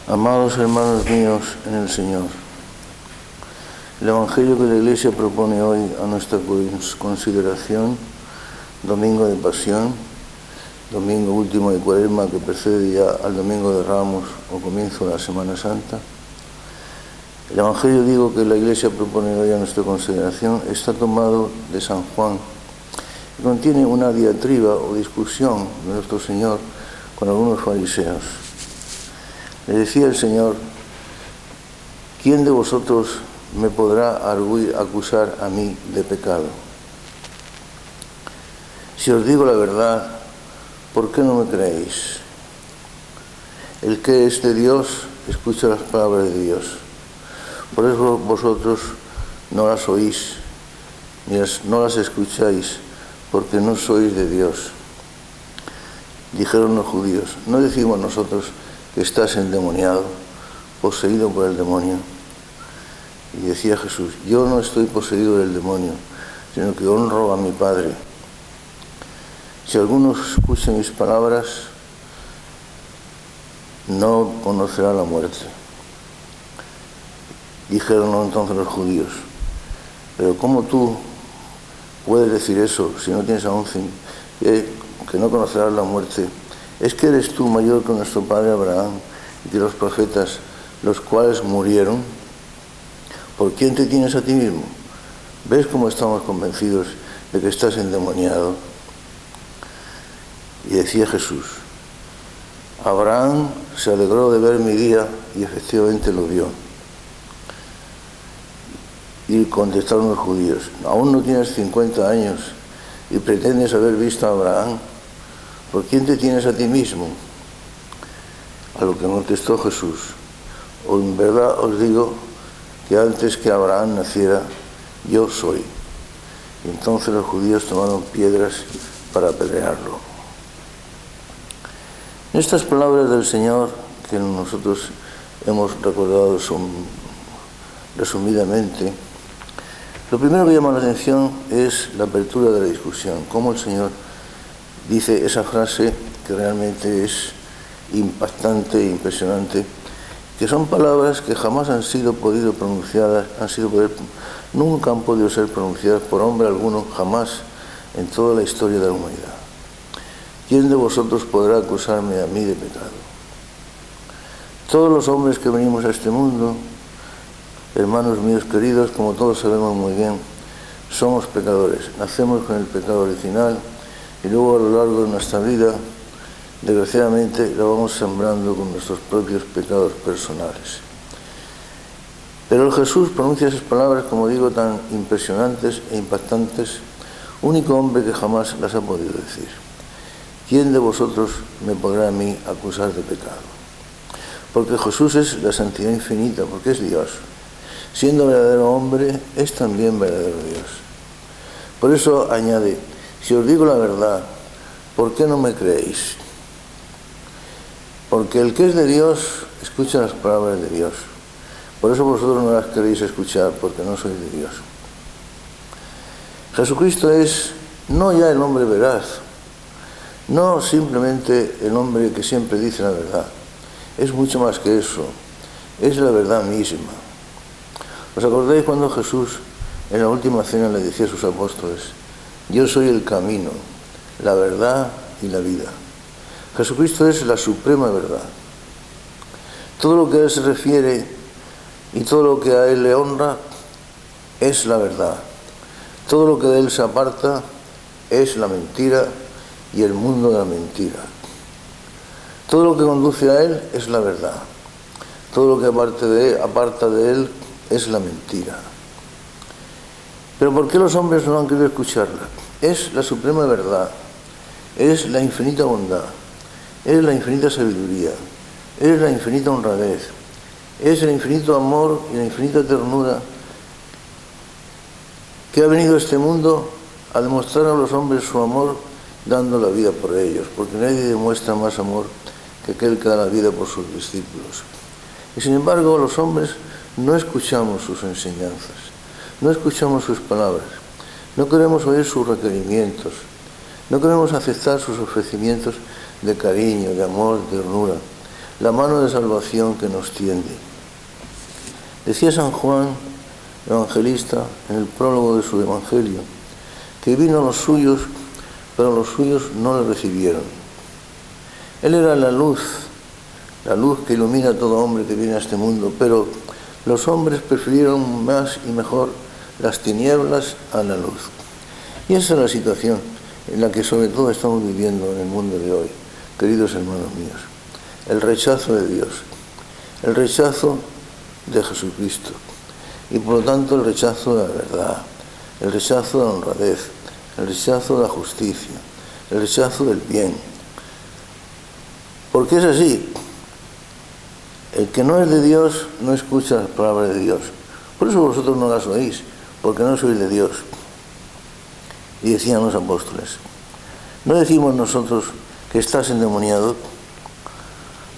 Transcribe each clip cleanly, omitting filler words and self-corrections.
Amados hermanos míos en el Señor, el Evangelio que la Iglesia propone hoy a nuestra consideración, Domingo de Pasión, Domingo último de Cuaresma que precede ya al Domingo de Ramos o comienzo de la Semana Santa. El Evangelio, digo, que la Iglesia propone hoy a nuestra consideración está tomado de San Juan y contiene una diatriba o discusión de nuestro Señor con algunos fariseos. Le decía el Señor: ¿quién de vosotros me podrá acusar a mí de pecado? Si os digo la verdad, ¿por qué no me creéis? El que es de Dios, escucha las palabras de Dios. Por eso vosotros no las oís, no las escucháis, porque no sois de Dios. Dijeron los judíos: ¿no decimos nosotros que estás endemoniado, poseído por el demonio? Y decía Jesús: yo no estoy poseído del demonio, sino que honro a mi Padre. Si alguno escucha mis palabras, no conocerá la muerte. Dijeron entonces los judíos: pero ¿cómo tú puedes decir eso si no tienes aún que no conocerás la muerte? ¿Es que eres tú mayor que nuestro padre Abraham y que los profetas, los cuales murieron? ¿Por quién te tienes a ti mismo? ¿Ves cómo estamos convencidos de que estás endemoniado? Y decía Jesús: Abraham se alegró de ver mi día y efectivamente lo vio. Y contestaron los judíos: aún no tienes 50 años y pretendes haber visto a Abraham. ¿Por quién te tienes a ti mismo? A lo que contestó Jesús: en verdad os digo que antes que Abraham naciera, yo soy. Y entonces los judíos tomaron piedras para apedrearlo. Estas palabras del Señor, que nosotros hemos recordado resumidamente, lo primero que llama la atención es la apertura de la discusión, cómo el Señor dice esa frase que realmente es impactante e impresionante, que son palabras que jamás han sido pronunciadas, nunca han podido ser pronunciadas por hombre alguno, jamás en toda la historia de la humanidad. ¿Quién de vosotros podrá acusarme a mí de pecado? Todos los hombres que venimos a este mundo, hermanos míos queridos, como todos sabemos muy bien, somos pecadores. Nacemos con el pecado original y luego a lo largo de nuestra vida, desgraciadamente, lo vamos sembrando con nuestros propios pecados personales. Pero Jesús pronuncia esas palabras, como digo, tan impresionantes e impactantes, único hombre que jamás las ha podido decir. ¿Quién de vosotros me podrá a mí acusar de pecado? Porque Jesús es la santidad infinita, porque es Dios. Siendo verdadero hombre, es también verdadero Dios. Por eso añade: si os digo la verdad, ¿por qué no me creéis? Porque el que es de Dios, escucha las palabras de Dios. Por eso vosotros no las queréis escuchar, porque no sois de Dios. Jesucristo es no ya el hombre veraz, no simplemente el hombre que siempre dice la verdad. Es mucho más que eso, es la verdad misma. ¿Os acordáis cuando Jesús en la última cena le decía a sus apóstoles: yo soy el camino, la verdad y la vida? Jesucristo es la suprema verdad. Todo lo que a Él se refiere y todo lo que a Él le honra es la verdad. Todo lo que de Él se aparta es la mentira y el mundo de la mentira. Todo lo que conduce a Él es la verdad. Todo lo que aparta de Él es la mentira. Pero ¿por qué los hombres no han querido escucharla? Es la suprema verdad, es la infinita bondad, es la infinita sabiduría, es la infinita honradez, es el infinito amor y la infinita ternura que ha venido a este mundo a demostrar a los hombres su amor dando la vida por ellos, porque nadie demuestra más amor que aquel que da la vida por sus discípulos. Y sin embargo, los hombres no escuchamos sus enseñanzas, no escuchamos sus palabras, no queremos oír sus requerimientos, no queremos aceptar sus ofrecimientos de cariño, de amor, de ternura. la mano de salvación que nos tiende. Decía San Juan, evangelista, en el prólogo de su evangelio, que vino a los suyos, pero los suyos no le recibieron. Él era la luz que ilumina a todo hombre que viene a este mundo, pero los hombres prefirieron más y mejor las tinieblas a la luz. Y esa es la situación en la que sobre todo estamos viviendo en el mundo de hoy, queridos hermanos míos. El rechazo de Dios, el rechazo de Jesucristo y por lo tanto el rechazo de la verdad, el rechazo de la honradez, el rechazo de la justicia, el rechazo del bien. Porque es así. El que no es de Dios no escucha las palabras de Dios. Por eso vosotros no las oís, porque no sois de Dios. Y decían los apóstoles. No decimos nosotros que estás endemoniado.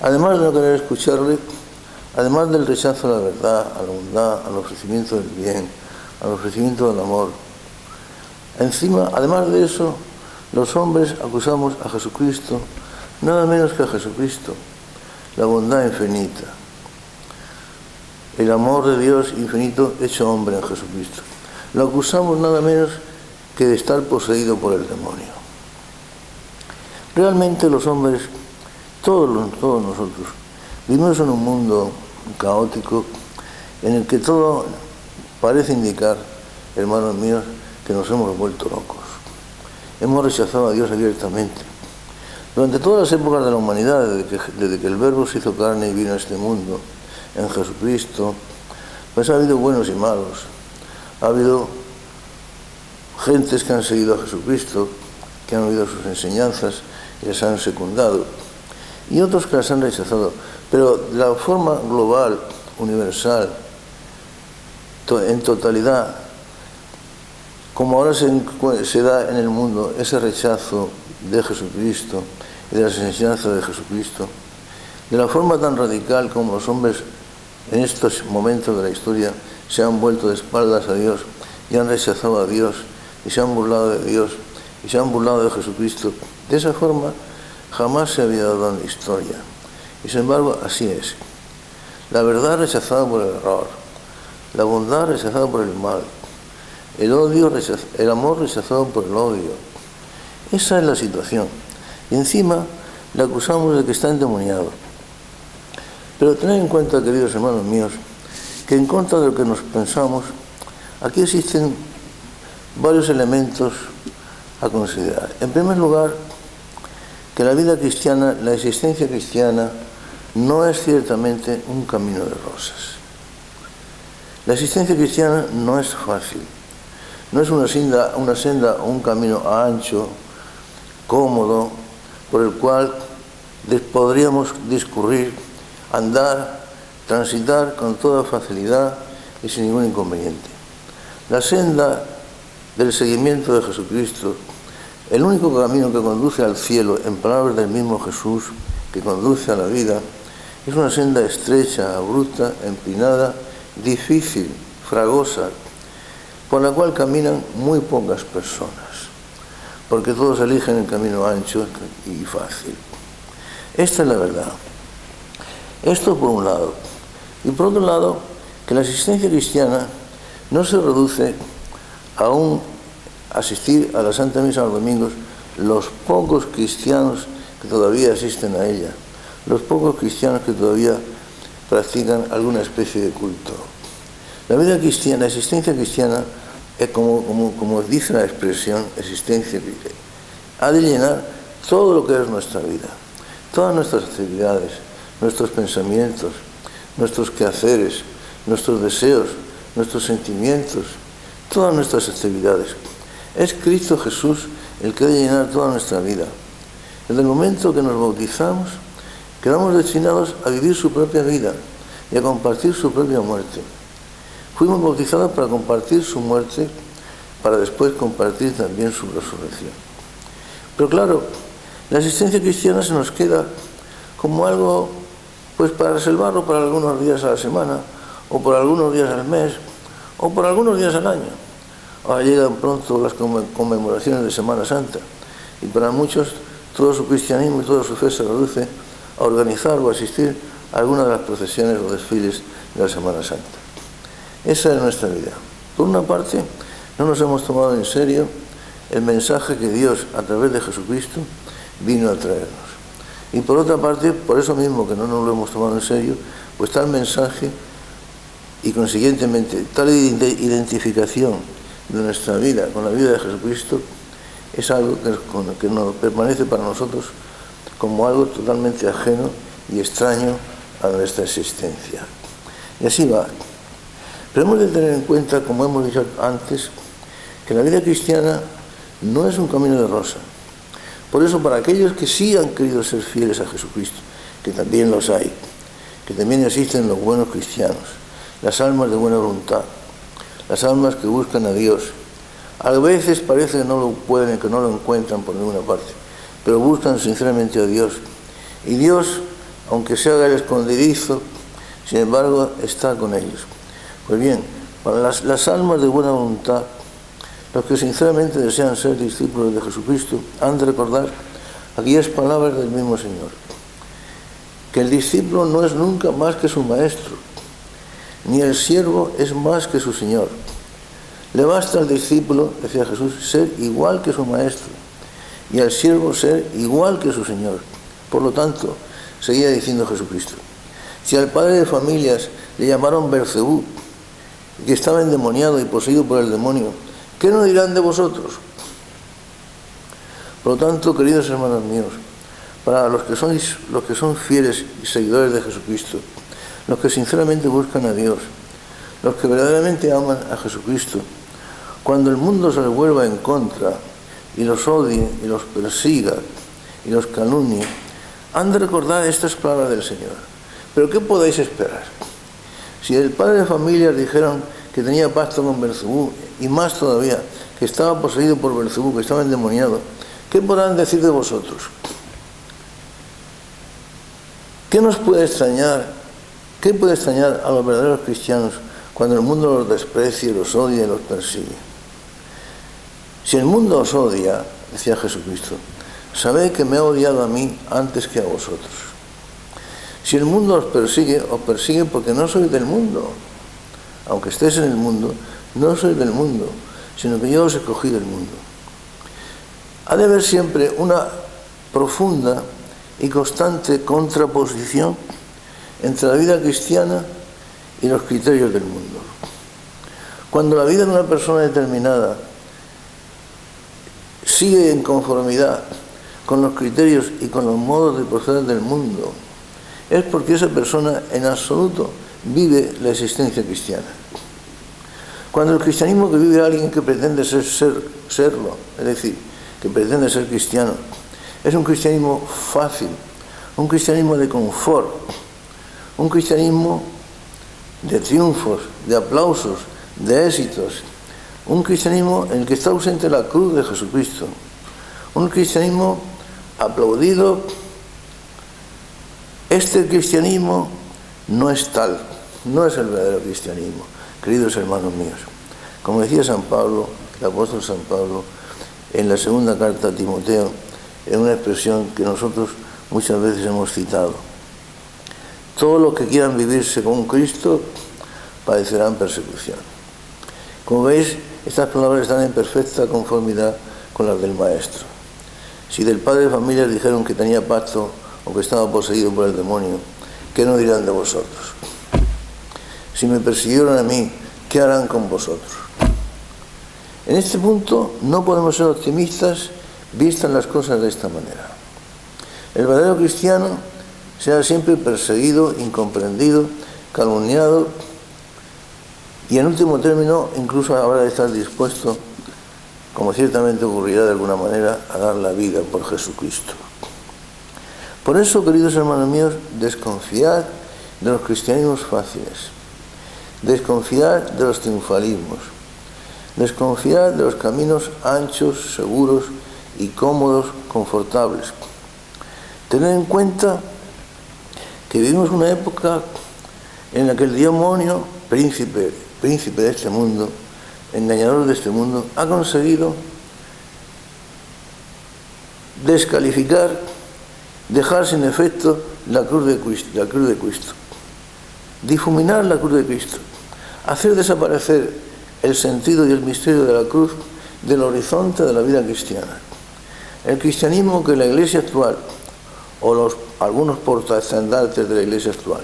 Además de no querer escucharle, además del rechazo a la verdad, a la bondad, al ofrecimiento del bien, al ofrecimiento del amor. Encima, además de eso, los hombres acusamos a Jesucristo, nada menos que a Jesucristo, la bondad infinita, el amor de Dios infinito hecho hombre en Jesucristo. Lo acusamos nada menos que de estar poseído por el demonio. Realmente los hombres, todos nosotros, vivimos en un mundo caótico en el que todo parece indicar, hermanos míos, que nos hemos vuelto locos. Hemos rechazado a Dios abiertamente. Durante todas las épocas de la humanidad, desde que el Verbo se hizo carne y vino a este mundo, en Jesucristo, pues ha habido buenos y malos. Ha habido gentes que han seguido a Jesucristo, que han oído sus enseñanzas y las han secundado, y otros que las han rechazado. Pero de la forma global, universal, en totalidad, como ahora se da en el mundo ese rechazo de Jesucristo y de las enseñanzas de Jesucristo, de la forma tan radical como los hombres en estos momentos de la historia se han vuelto de espaldas a Dios y han rechazado a Dios y se han burlado de Dios y se han burlado de Jesucristo, de esa forma jamás se había dado en la historia. Y sin embargo así es. La verdad rechazada por el error, la bondad rechazada por el mal, el amor rechazado por el odio. Esa es la situación. Y encima le acusamos de que está endemoniado. Pero tened en cuenta, queridos hermanos míos, que en contra de lo que nos pensamos, aquí existen varios elementos a considerar. En primer lugar, que la vida cristiana, la existencia cristiana, no es ciertamente un camino de rosas. La existencia cristiana no es fácil. No es una senda o un camino ancho, cómodo, por el cual podríamos discurrir, andar, transitar con toda facilidad y sin ningún inconveniente. La senda del seguimiento de Jesucristo, el único camino que conduce al cielo, en palabras del mismo Jesús, que conduce a la vida, es una senda estrecha, abrupta, empinada, difícil, fragosa, por la cual caminan muy pocas personas, porque todos eligen el camino ancho y fácil. Esta es la verdad. Esto por un lado. Y por otro lado, que la existencia cristiana no se reduce a asistir a la Santa Misa los domingos, los pocos cristianos que todavía asisten a ella, los pocos cristianos que todavía practican alguna especie de culto. La vida cristiana, la existencia cristiana, es como dice la expresión, existencia cristiana, ha de llenar todo lo que es nuestra vida, todas nuestras actividades, nuestros pensamientos, nuestros quehaceres, nuestros deseos, nuestros sentimientos, todas nuestras actividades. Es Cristo Jesús el que ha de llenar toda nuestra vida. Desde el momento que nos bautizamos, quedamos destinados a vivir su propia vida y a compartir su propia muerte. Fuimos bautizados para compartir su muerte, para después compartir también su resurrección. Pero claro, la existencia cristiana se nos queda como algo, pues para reservarlo para algunos días a la semana, o por algunos días al mes, o por algunos días al año. Ahora llegan pronto las conmemoraciones de Semana Santa, y para muchos todo su cristianismo y toda su fe se reduce a organizar o asistir a alguna de las procesiones o desfiles de la Semana Santa. Esa es nuestra vida. Por una parte, no nos hemos tomado en serio el mensaje que Dios, a través de Jesucristo, vino a traernos. Y por otra parte, por eso mismo que no nos lo hemos tomado en serio, pues tal mensaje y consiguientemente tal identificación de nuestra vida con la vida de Jesucristo es algo que nos permanece para nosotros como algo totalmente ajeno y extraño a nuestra existencia. Y así va. Pero hemos de tener en cuenta, como hemos dicho antes, que la vida cristiana no es un camino de rosa. Por eso, para aquellos que sí han querido ser fieles a Jesucristo, que también los hay, que también existen los buenos cristianos, las almas de buena voluntad, las almas que buscan a Dios, a veces parece que no lo pueden, que no lo encuentran por ninguna parte, pero buscan sinceramente a Dios. Y Dios, aunque se haga el escondedizo, sin embargo, está con ellos. Pues bien, para las almas de buena voluntad, los que sinceramente desean ser discípulos de Jesucristo, han de recordar aquellas palabras del mismo Señor, que el discípulo no es nunca más que su maestro, ni el siervo es más que su Señor. Le basta al discípulo, decía Jesús, ser igual que su maestro, y al siervo ser igual que su Señor. Por lo tanto, seguía diciendo Jesucristo, si al padre de familias le llamaron Belcebú, que estaba endemoniado y poseído por el demonio, ¿qué no dirán de vosotros? Por lo tanto, queridos hermanos míos, para los que son fieles y seguidores de Jesucristo, los que sinceramente buscan a Dios, los que verdaderamente aman a Jesucristo, cuando el mundo se les vuelva en contra y los odie y los persiga y los calumnie, han de recordar estas palabras del Señor. ¿Pero qué podéis esperar? Si el padre de familia dijeron que tenía pacto con Belcebú, y más todavía, que estaba poseído por Belcebú, que estaba endemoniado, ¿qué podrán decir de vosotros? ¿Qué nos puede extrañar? ¿Qué puede extrañar a los verdaderos cristianos cuando el mundo los desprecia, los odia y los persigue? Si el mundo os odia, decía Jesucristo, sabed que me ha odiado a mí antes que a vosotros. Si el mundo os persigue porque no sois del mundo. Aunque estéis en el mundo, no sois del mundo, sino que yo os escogí del mundo. Ha de haber siempre una profunda y constante contraposición entre la vida cristiana y los criterios del mundo. Cuando la vida de una persona determinada sigue en conformidad con los criterios y con los modos de proceder del mundo, es porque esa persona en absoluto vive la existencia cristiana. Cuando el cristianismo que vive alguien que pretende serlo, es decir, que pretende ser cristiano, es un cristianismo fácil, un cristianismo de confort, un cristianismo de triunfos, de aplausos, de éxitos, un cristianismo en el que está ausente la cruz de Jesucristo, un cristianismo aplaudido. Este cristianismo no es tal, no es el verdadero cristianismo, queridos hermanos míos. Como decía San Pablo, el apóstol San Pablo, en la segunda carta a Timoteo, en una expresión que nosotros muchas veces hemos citado: todos los que quieran vivir según Cristo padecerán persecución. Como veis, estas palabras están en perfecta conformidad con las del Maestro. Si del padre de familia dijeron que tenía pacto o que estaba poseído por el demonio, ¿qué no dirán de vosotros? Si me persiguieron a mí, ¿qué harán con vosotros? En este punto no podemos ser optimistas vistas las cosas de esta manera. El verdadero cristiano será siempre perseguido, incomprendido, calumniado y, en último término, incluso habrá de estar dispuesto, como ciertamente ocurrirá de alguna manera, a dar la vida por Jesucristo. Por eso, queridos hermanos míos, desconfiad de los cristianismos fáciles, desconfiad de los triunfalismos, desconfiad de los caminos anchos, seguros y cómodos, confortables. Tened en cuenta que vivimos una época en la que el demonio, príncipe de este mundo, engañador de este mundo, ha conseguido descalificar dejar sin efecto la cruz de Cristo, difuminar la cruz de Cristo, hacer desaparecer el sentido y el misterio de la cruz del horizonte de la vida cristiana. El cristianismo que la Iglesia actual, o algunos portaestandartes de la Iglesia actual,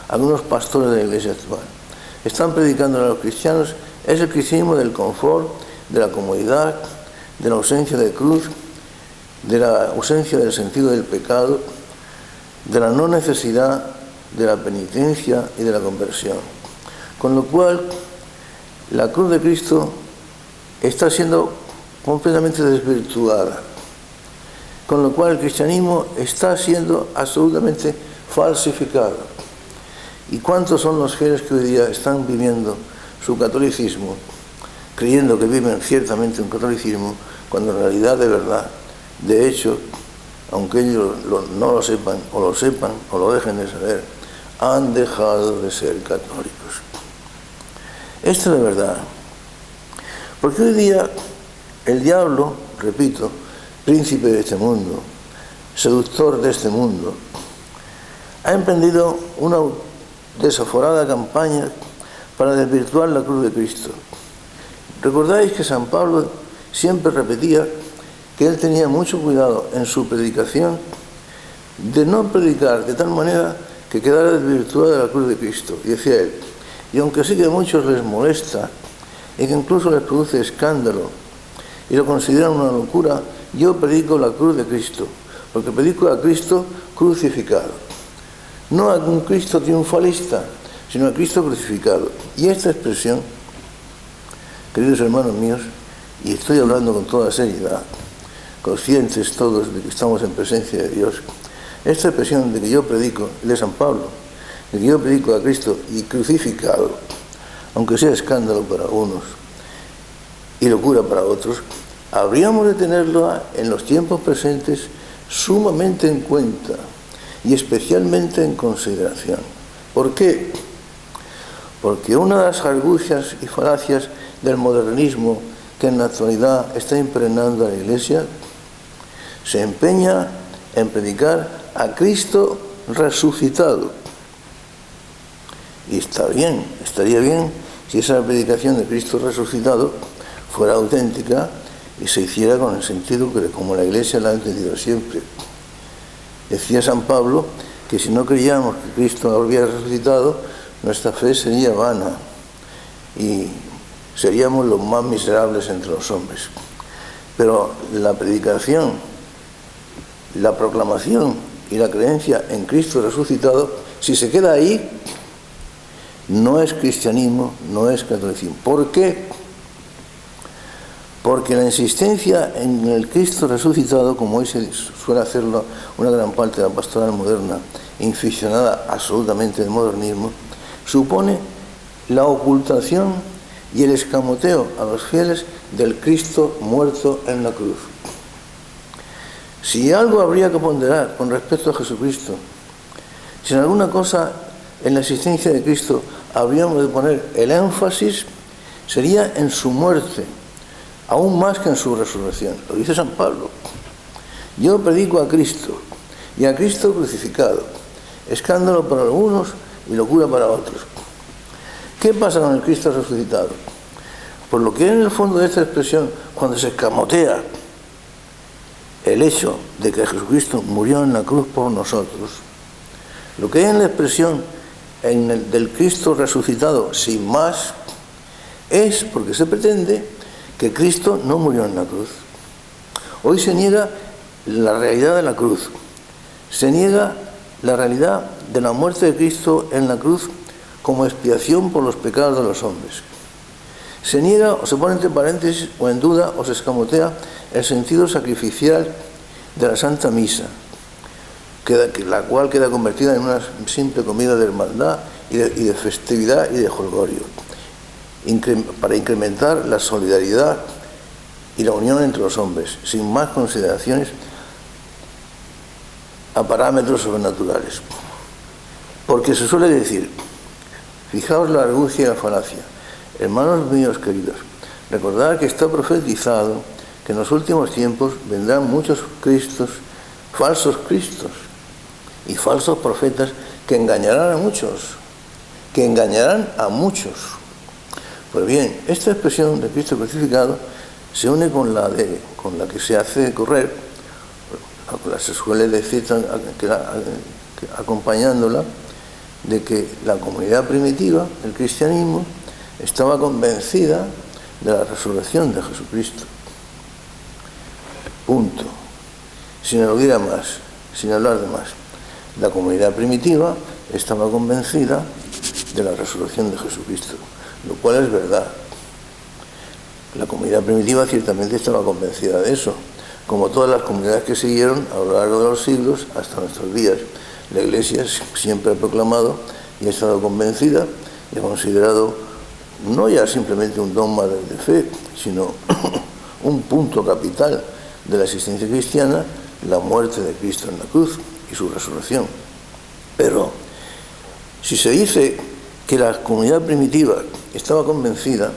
algunos pastores de la Iglesia actual, están predicando a los cristianos, es el cristianismo del confort, de la comodidad, de la ausencia de cruz, de la ausencia del sentido del pecado, de la no necesidad de la penitencia y de la conversión. Con lo cual, la cruz de Cristo está siendo completamente desvirtuada. Con lo cual, el cristianismo está siendo absolutamente falsificado. ¿Y cuántos son los fieles que hoy día están viviendo su catolicismo, creyendo que viven ciertamente un catolicismo, cuando en realidad, de verdad, de hecho, aunque ellos no lo sepan o lo dejen de saber, han dejado de ser católicos? Esto es de verdad. Porque hoy día el diablo, repito, príncipe de este mundo, seductor de este mundo, ha emprendido una desaforada campaña para desvirtuar la cruz de Cristo. Recordáis que San Pablo siempre repetía que él tenía mucho cuidado en su predicación de no predicar de tal manera que quedara desvirtuada la cruz de Cristo. Y decía él, y aunque sí que a muchos les molesta y que incluso les produce escándalo y lo consideran una locura, yo predico la cruz de Cristo, porque predico a Cristo crucificado. No a un Cristo triunfalista, sino a Cristo crucificado. Y esta expresión, queridos hermanos míos, y estoy hablando con toda seriedad, conscientes todos de que estamos en presencia de Dios, esta expresión de que yo predico, de San Pablo, de que yo predico a Cristo y crucificado, aunque sea escándalo para unos y locura para otros, habríamos de tenerlo en los tiempos presentes sumamente en cuenta y especialmente en consideración. ¿Por qué? Porque una de las argucias y falacias del modernismo que en la actualidad está impregnando a la Iglesia se empeña en predicar a Cristo resucitado. Y estaría bien si esa predicación de Cristo resucitado fuera auténtica y se hiciera con el sentido que como la Iglesia la ha entendido siempre. Decía San Pablo que si no creíamos que Cristo había resucitado, nuestra fe sería vana y seríamos los más miserables entre los hombres. Pero la predicación, la proclamación y la creencia en Cristo resucitado, si se queda ahí, no es cristianismo, no es catolicismo. ¿Por qué? Porque la insistencia en el Cristo resucitado, como hoy se suele hacerlo una gran parte de la pastoral moderna, inficionada absolutamente del modernismo, supone la ocultación y el escamoteo a los fieles del Cristo muerto en la cruz. Si algo habría que ponderar con respecto a Jesucristo, si en alguna cosa en la existencia de Cristo habríamos de poner el énfasis, sería en su muerte, aún más que en su resurrección. Lo dice San Pablo. Yo predico a Cristo y a Cristo crucificado, escándalo para algunos y locura para otros. ¿Qué pasa con el Cristo resucitado? Por lo que en el fondo de esta expresión, cuando se escamotea el hecho de que Jesucristo murió en la cruz por nosotros, lo que hay en la expresión del Cristo resucitado sin más es porque se pretende que Cristo no murió en la cruz. Hoy se niega la realidad de la cruz, se niega la realidad de la muerte de Cristo en la cruz como expiación por los pecados de los hombres. Se niega o se pone entre paréntesis o en duda o se escamotea el sentido sacrificial de la Santa Misa, la cual queda convertida en una simple comida de hermandad y de festividad y de jolgorio, para incrementar la solidaridad y la unión entre los hombres, sin más consideraciones a parámetros sobrenaturales. Porque se suele decir, fijaos la argucia y la falacia, hermanos míos queridos, recordad que está profetizado que en los últimos tiempos vendrán muchos Cristos falsos cristos y falsos profetas que engañarán a muchos, Pues bien, esta expresión de Cristo crucificado se une con la que se hace correr, la se suele decir acompañándola, de que la comunidad primitiva, el cristianismo, estaba convencida de la resurrección de Jesucristo. Punto. Sin aludir a más, sin hablar de más. La comunidad primitiva estaba convencida de la resurrección de Jesucristo, lo cual es verdad. La comunidad primitiva ciertamente estaba convencida de eso, como todas las comunidades que siguieron a lo largo de los siglos hasta nuestros días. La Iglesia siempre ha proclamado y ha estado convencida y ha considerado no ya simplemente un dogma de fe, sino un punto capital de la existencia cristiana, la muerte de Cristo en la cruz y su resurrección. Pero si se dice que la comunidad primitiva estaba convencida,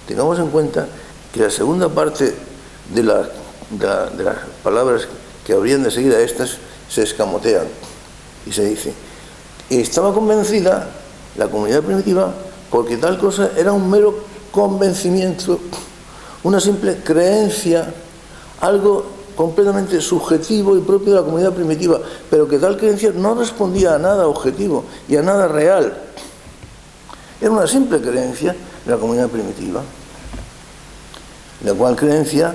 tengamos en cuenta que la segunda parte de las palabras que habrían de seguir a estas se escamotean y se dice: estaba convencida la comunidad primitiva porque tal cosa era un mero convencimiento, una simple creencia, algo completamente subjetivo y propio de la comunidad primitiva, pero que tal creencia no respondía a nada objetivo y a nada real. Era una simple creencia de la comunidad primitiva, la cual creencia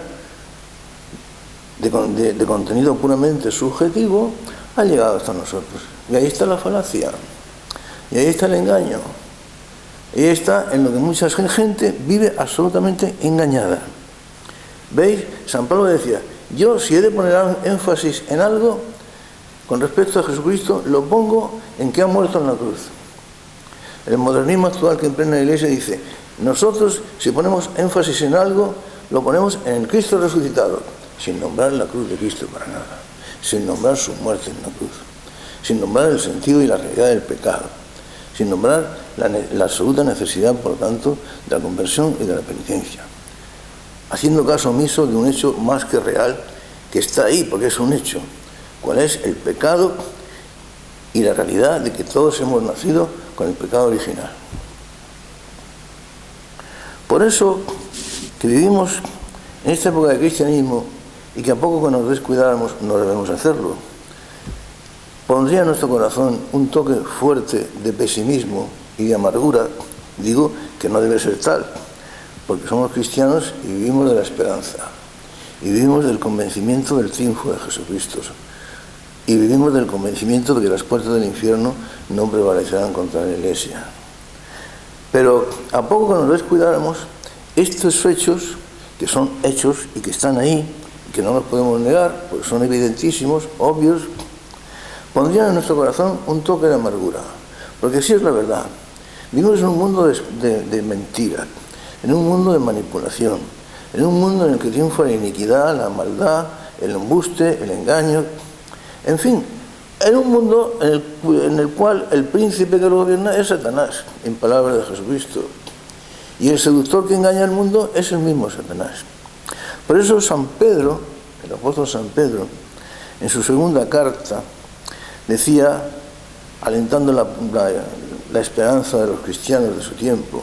de contenido puramente subjetivo ha llegado hasta nosotros. Y ahí está la falacia, y ahí está el engaño, y ahí está en lo que mucha gente vive absolutamente engañada. ¿Veis? San Pablo decía: yo, si he de poner énfasis en algo con respecto a Jesucristo, lo pongo en que ha muerto en la cruz. El modernismo actual que impregna la Iglesia dice: nosotros, si ponemos énfasis en algo, lo ponemos en el Cristo resucitado, sin nombrar la cruz de Cristo para nada, sin nombrar su muerte en la cruz, sin nombrar el sentido y la realidad del pecado, sin nombrar la absoluta necesidad, por lo tanto, de la conversión y de la penitencia, haciendo caso omiso de un hecho más que real, que está ahí porque es un hecho. ¿Cuál es? El pecado y la realidad de que todos hemos nacido con el pecado original. Por eso que vivimos en esta época de cristianismo, y que a poco que nos descuidáramos no debemos hacerlo, pondría en nuestro corazón un toque fuerte de pesimismo y de amargura. Digo que no debe ser tal, porque somos cristianos y vivimos de la esperanza, y vivimos del convencimiento del triunfo de Jesucristo, y vivimos del convencimiento de que las puertas del infierno no prevalecerán contra la Iglesia. Pero a poco que nos descuidáramos, estos hechos, que son hechos y que están ahí, y que no los podemos negar, porque son evidentísimos, obvios, pondrían en nuestro corazón un toque de amargura. Porque sí es la verdad. Vivimos en un mundo de mentira, en un mundo de manipulación, en un mundo en el que triunfa la iniquidad, la maldad, el embuste, el engaño, en fin, en un mundo en el cual el príncipe que lo gobierna es Satanás, en palabras de Jesucristo. Y el seductor que engaña al mundo es el mismo Satanás. Por eso San Pedro, el apóstol San Pedro, en su segunda carta, decía, alentando la esperanza de los cristianos de su tiempo,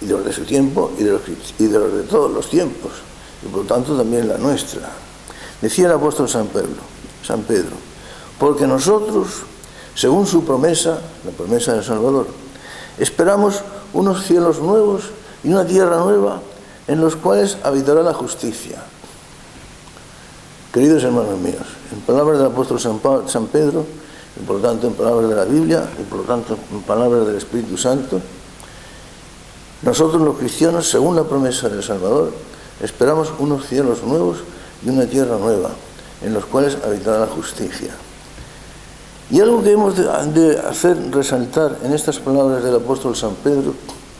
y de los de su tiempo y de los de todos los tiempos, y por lo tanto también la nuestra. Decía el apóstol San Pedro, porque nosotros, según su promesa, la promesa del Salvador, esperamos unos cielos nuevos y una tierra nueva en los cuales habitará la justicia. Queridos hermanos míos, en palabras del apóstol San Pedro, y por lo tanto en palabras de la Biblia, y por lo tanto en palabras del Espíritu Santo, nosotros los cristianos, según la promesa del Salvador, esperamos unos cielos nuevos y una tierra nueva, en los cuales habitará la justicia. Y algo que hemos de hacer resaltar en estas palabras del apóstol San Pedro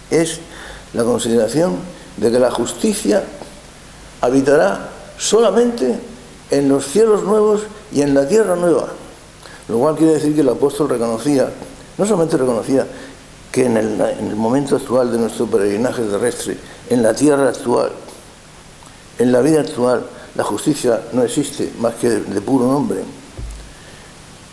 es la consideración de que la justicia habitará solamente en los cielos nuevos y en la tierra nueva. Lo cual quiere decir que el apóstol reconocía, no solamente reconocía que en el momento actual de nuestro peregrinaje terrestre, en la tierra actual, en la vida actual, la justicia no existe más que de puro nombre,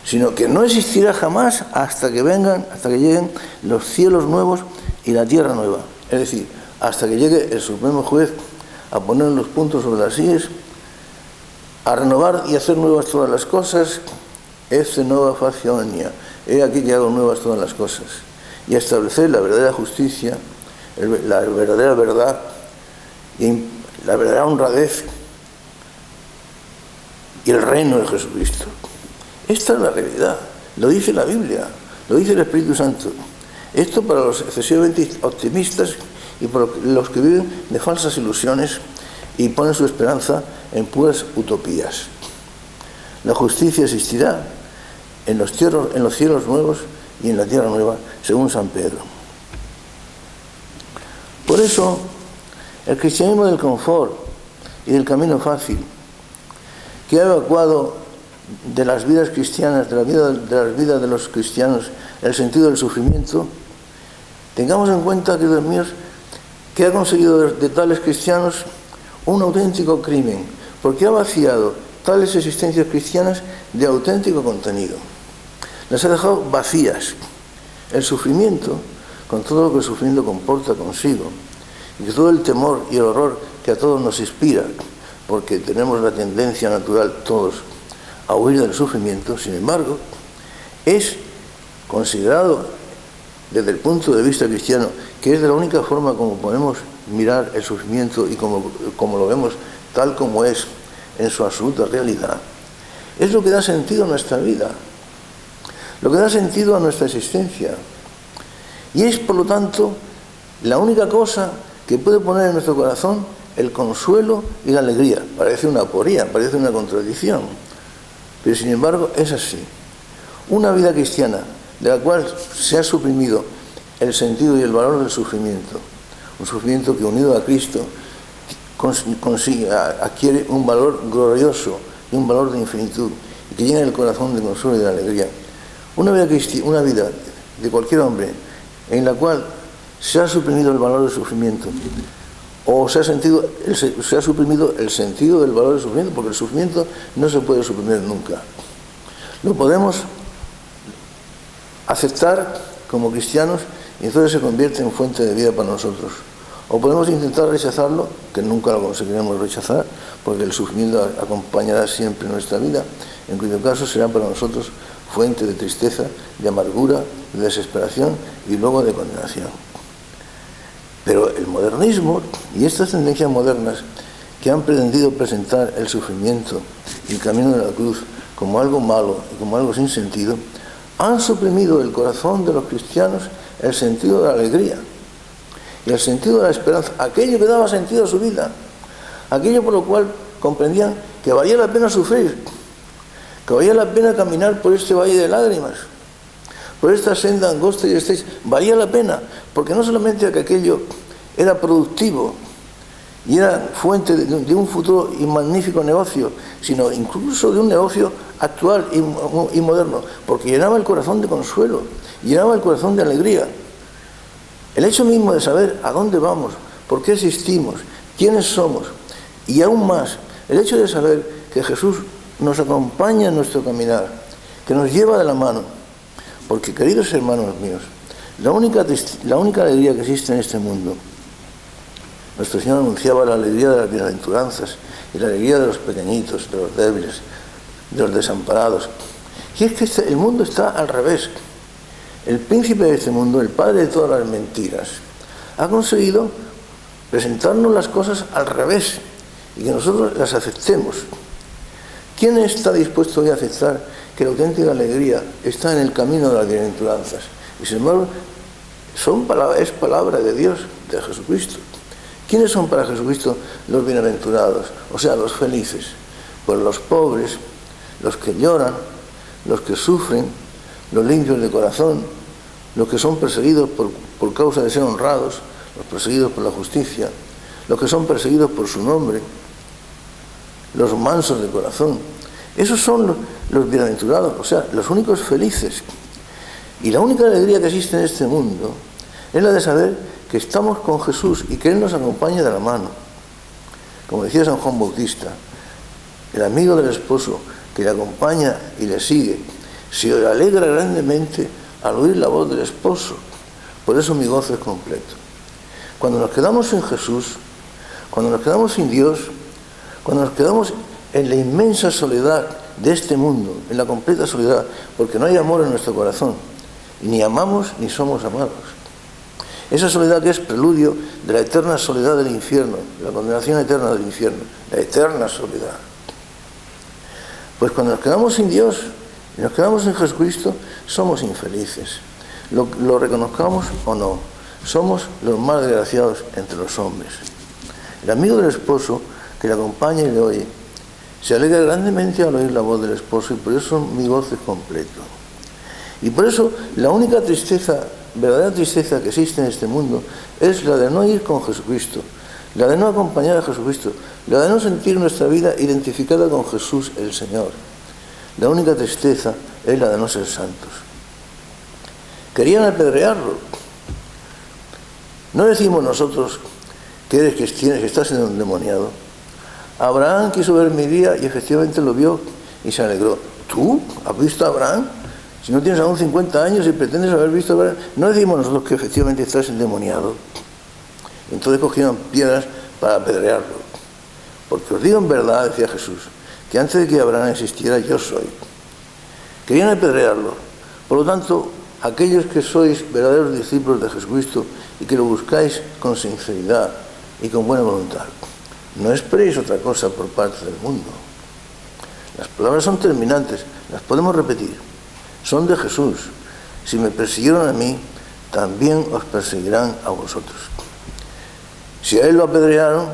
sino que no existirá jamás hasta que lleguen los cielos nuevos y la tierra nueva. Es decir, hasta que llegue el Supremo Juez a poner los puntos sobre las íes, a renovar y hacer nuevas todas las cosas, ece nova facionia, he aquí que hago nuevas todas las cosas, y a establecer la verdadera justicia, la verdadera verdad y la verdadera honradez y el reino de Jesucristo. Esta es la realidad, lo dice la Biblia, lo dice el Espíritu Santo. Esto para los excesivamente optimistas y para los que viven de falsas ilusiones y ponen su esperanza en puras utopías. La justicia existirá en los cielos nuevos y en la tierra nueva, según San Pedro. Por eso, el cristianismo del confort y del camino fácil, que ha evacuado de las vidas cristianas, de las vidas de los cristianos, el sentido del sufrimiento, tengamos en cuenta, queridos míos, que ha conseguido de tales cristianos un auténtico crimen, porque ha vaciado tales existencias cristianas de auténtico contenido. Las ha dejado vacías. El sufrimiento, con todo lo que el sufrimiento comporta consigo, y todo el temor y el horror que a todos nos inspira, porque tenemos la tendencia natural todos a huir del sufrimiento, sin embargo, es considerado desde el punto de vista cristiano que es de la única forma como podemos mirar el sufrimiento y como lo vemos tal como es en su absoluta realidad. Es lo que da sentido a nuestra vida, lo que da sentido a nuestra existencia, y es por lo tanto la única cosa que puede poner en nuestro corazón el consuelo y la alegría. Parece una aporía, parece una contradicción, pero sin embargo es así. Una vida cristiana de la cual se ha suprimido el sentido y el valor del sufrimiento, un sufrimiento que unido a Cristo adquiere un valor glorioso y un valor de infinitud, y que llena el corazón de consuelo y de alegría. Una vida de cualquier hombre en la cual se ha suprimido el valor del sufrimiento, o se ha suprimido el sentido del valor del sufrimiento, porque el sufrimiento no se puede suprimir nunca. Lo podemos aceptar como cristianos y entonces se convierte en fuente de vida para nosotros. O podemos intentar rechazarlo, que nunca lo conseguiremos rechazar, porque el sufrimiento acompañará siempre nuestra vida, en cuyo caso será para nosotros fuente de tristeza, de amargura, de desesperación y luego de condenación. Pero el modernismo y estas tendencias modernas que han pretendido presentar el sufrimiento y el camino de la cruz como algo malo y como algo sin sentido, han suprimido del corazón de los cristianos el sentido de la alegría y el sentido de la esperanza, aquello que daba sentido a su vida, aquello por lo cual comprendían que valía la pena sufrir, que valía la pena caminar por este valle de lágrimas, por esta senda angosta y estrecha. Valía la pena, porque no solamente que aquello era productivo y era fuente de un futuro y magnífico negocio, sino incluso de un negocio actual y moderno, porque llenaba el corazón de consuelo, llenaba el corazón de alegría. El hecho mismo de saber a dónde vamos, por qué existimos, quiénes somos, y aún más, el hecho de saber que Jesús nos acompaña en nuestro caminar, que nos lleva de la mano, porque, queridos hermanos míos, la única alegría que existe en este mundo, nuestro Señor anunciaba la alegría de las bienaventuranzas y la alegría de los pequeñitos, de los débiles, de los desamparados. Y es que el mundo está al revés. El príncipe de este mundo, el padre de todas las mentiras, ha conseguido presentarnos las cosas al revés y que nosotros las aceptemos. ¿Quién está dispuesto hoy a aceptar que la auténtica alegría está en el camino de las bienaventuranzas? Y sin embargo, es palabra de Dios, de Jesucristo. ¿Quiénes son para Jesucristo los bienaventurados? O sea, los felices. Pues los pobres, los que lloran, los que sufren, los limpios de corazón, los que son perseguidos por causa de ser honrados, los perseguidos por la justicia, los que son perseguidos por su nombre, los mansos de corazón. Esos son los bienaventurados, o sea, los únicos felices. Y la única alegría que existe en este mundo es la de saber que estamos con Jesús y que Él nos acompaña de la mano. Como decía San Juan Bautista, el amigo del esposo que le acompaña y le sigue, se alegra grandemente al oír la voz del esposo. Por eso mi gozo es completo. Cuando nos quedamos en Jesús, cuando nos quedamos sin Dios, cuando nos quedamos en la inmensa soledad de este mundo, en la completa soledad, porque no hay amor en nuestro corazón, y ni amamos ni somos amados. Esa soledad que es preludio de la eterna soledad del infierno, de la condenación eterna del infierno, la eterna soledad. Pues cuando nos quedamos sin Dios y nos quedamos en Jesucristo, somos infelices. Lo reconozcamos o no, somos los más desgraciados entre los hombres. El amigo del esposo que le acompaña y le oye, se alegra grandemente al oír la voz del esposo, y por eso mi gozo es completo. Y por eso la única tristeza, verdadera tristeza que existe en este mundo, es la de no ir con Jesucristo, la de no acompañar a Jesucristo, la de no sentir nuestra vida identificada con Jesús el Señor. La única tristeza es la de no ser santos. Querían apedrearlo. No decimos nosotros que eres cristiano, que estás endemoniado. Abraham quiso ver mi día y efectivamente lo vio y se alegró. ¿Tú has visto a Abraham? Si no tienes aún 50 años y pretendes haber visto a Abraham, no decimos nosotros que efectivamente estás endemoniado. Entonces cogieron piedras para apedrearlo. Porque os digo en verdad, decía Jesús, que antes de que Abraham existiera, yo soy. Querían apedrearlo. Por lo tanto, aquellos que sois verdaderos discípulos de Jesucristo y que lo buscáis con sinceridad y con buena voluntad, no esperéis otra cosa por parte del mundo. Las palabras son terminantes, las podemos repetir. Son de Jesús. Si me persiguieron a mí, también os perseguirán a vosotros. Si a él lo apedrearon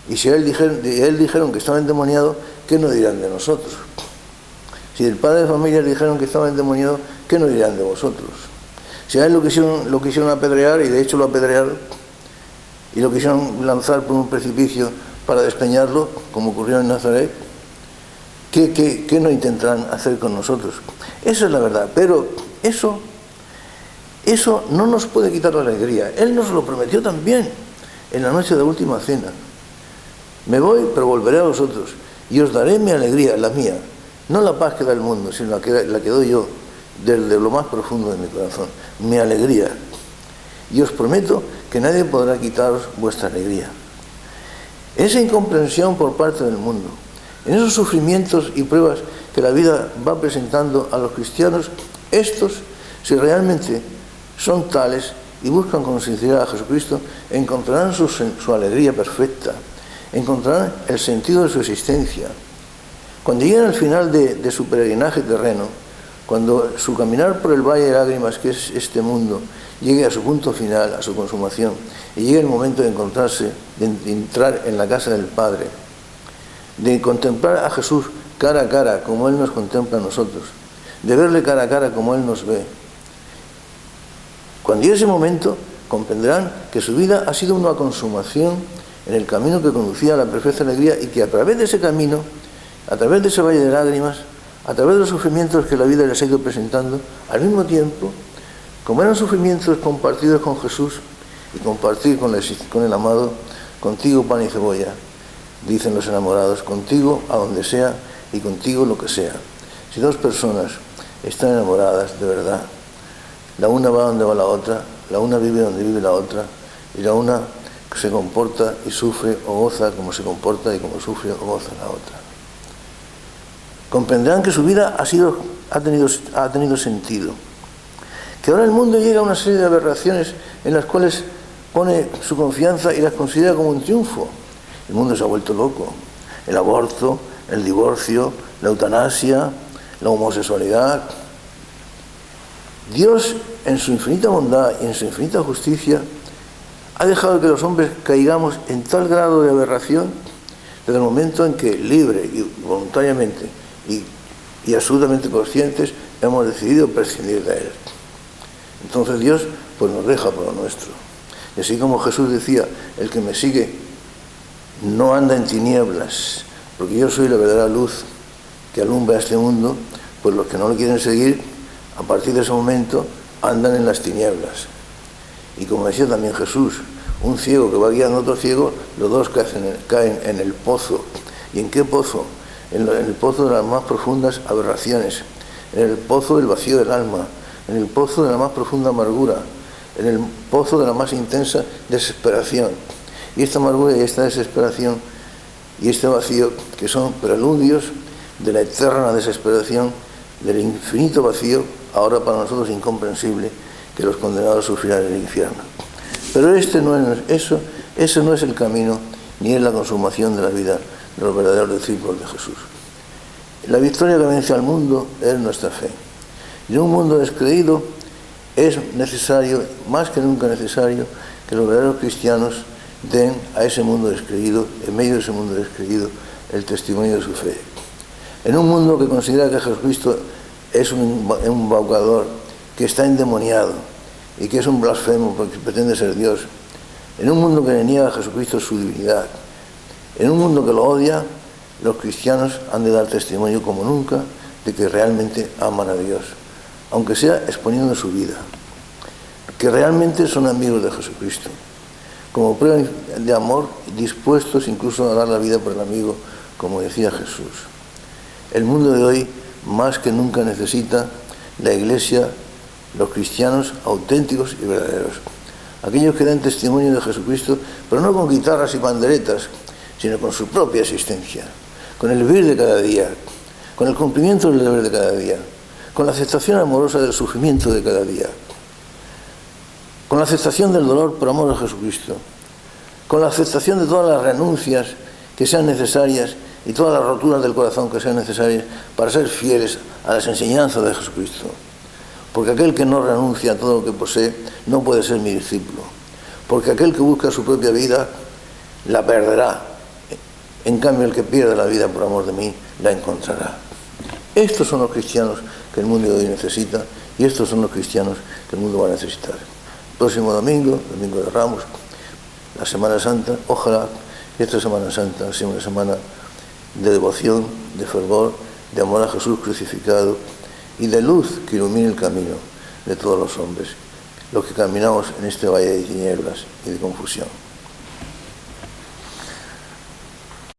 y si a él dijeron que estaba endemoniado, ¿qué no dirán de nosotros? Si el padre de familia le dijeron que estaba endemoniado, ¿qué no dirán de vosotros? Si a él lo quisieron apedrear, y de hecho lo apedrearon, y lo quisieron lanzar por un precipicio para despeñarlo, como ocurrió en Nazaret, ¿qué no intentarán hacer con nosotros? Esa es la verdad, pero eso no nos puede quitar la alegría. Él nos lo prometió también en la noche de la última cena. Me voy, pero volveré a vosotros, y os daré mi alegría, la mía, no la paz que da el mundo, sino la que doy yo desde lo más profundo de mi corazón, mi alegría. Y os prometo que nadie podrá quitaros vuestra alegría. Esa incomprensión por parte del mundo, en esos sufrimientos y pruebas que la vida va presentando a los cristianos, estos, si realmente son tales y buscan con sinceridad a Jesucristo, encontrarán su alegría perfecta, encontrarán el sentido de su existencia. Cuando lleguen al final de su peregrinaje terreno, cuando su caminar por el valle de lágrimas, que es este mundo, llegue a su punto final, a su consumación, y llegue el momento de encontrarse, de entrar en la casa del Padre, de contemplar a Jesús cara a cara, como Él nos contempla a nosotros, de verle cara a cara como Él nos ve. Cuando llegue ese momento, comprenderán que su vida ha sido una consumación en el camino que conducía a la perfecta alegría, y que a través de ese camino, a través de ese valle de lágrimas, a través de los sufrimientos que la vida les ha ido presentando, al mismo tiempo, como eran sufrimientos compartidos con Jesús y compartir con el amado, contigo pan y cebolla, dicen los enamorados, contigo a donde sea y contigo lo que sea. Si dos personas están enamoradas de verdad, la una va donde va la otra, la una vive donde vive la otra, y la una se comporta y sufre o goza como se comporta y como sufre o goza la otra. Comprenderán que su vida ha tenido sentido. Que ahora el mundo llega a una serie de aberraciones en las cuales pone su confianza y las considera como un triunfo. El mundo se ha vuelto loco. El aborto, el divorcio, la eutanasia, la homosexualidad. Dios, en su infinita bondad y en su infinita justicia, ha dejado que los hombres caigamos en tal grado de aberración desde el momento en que, libre y voluntariamente y absolutamente conscientes, hemos decidido prescindir de Él. Entonces Dios pues nos deja por lo nuestro. Y así como Jesús decía, el que me sigue no anda en tinieblas, porque yo soy la verdadera luz que alumbra este mundo, pues los que no lo quieren seguir, a partir de ese momento, andan en las tinieblas. Y como decía también Jesús, un ciego que va guiando a otro ciego, los dos caen en el pozo. ¿Y en qué pozo? En el pozo de las más profundas aberraciones, en el pozo del vacío del alma, en el pozo de la más profunda amargura, en el pozo de la más intensa desesperación. Y esta amargura y esta desesperación y este vacío, que son preludios de la eterna desesperación, del infinito vacío, ahora para nosotros incomprensible, que los condenados sufrirán en el infierno. Pero ese no es el camino, ni es la consumación de la vida de los verdaderos discípulos de Jesús. La victoria que vence al mundo es nuestra fe. Y en un mundo descreído es necesario, más que nunca necesario, que los verdaderos cristianos den a ese mundo descreído, en medio de ese mundo descreído, el testimonio de su fe. En un mundo que considera que Jesucristo es un embaucador, que está endemoniado y que es un blasfemo porque pretende ser Dios, en un mundo que le niega a Jesucristo su divinidad, en un mundo que lo odia, los cristianos han de dar testimonio como nunca de que realmente aman a Dios, aunque sea exponiendo su vida, que realmente son amigos de Jesucristo, como prueba de amor, dispuestos incluso a dar la vida por el amigo, como decía Jesús. El mundo de hoy más que nunca necesita la Iglesia, los cristianos auténticos y verdaderos, aquellos que dan testimonio de Jesucristo, pero no con guitarras y panderetas, sino con su propia existencia, con el vivir de cada día, con el cumplimiento del deber de cada día, con la aceptación amorosa del sufrimiento de cada día, con la aceptación del dolor por amor a Jesucristo, con la aceptación de todas las renuncias que sean necesarias y todas las roturas del corazón que sean necesarias para ser fieles a las enseñanzas de Jesucristo. Porque aquel que no renuncia a todo lo que posee no puede ser mi discípulo. Porque aquel que busca su propia vida la perderá. En cambio, el que pierde la vida por amor de mí la encontrará. Estos son los cristianos que el mundo de hoy necesita y estos son los cristianos que el mundo va a necesitar. Próximo domingo, Domingo de Ramos, la Semana Santa, ojalá esta Semana Santa sea una semana de devoción, de fervor, de amor a Jesús crucificado y de luz que ilumine el camino de todos los hombres, los que caminamos en este valle de tinieblas y de confusión.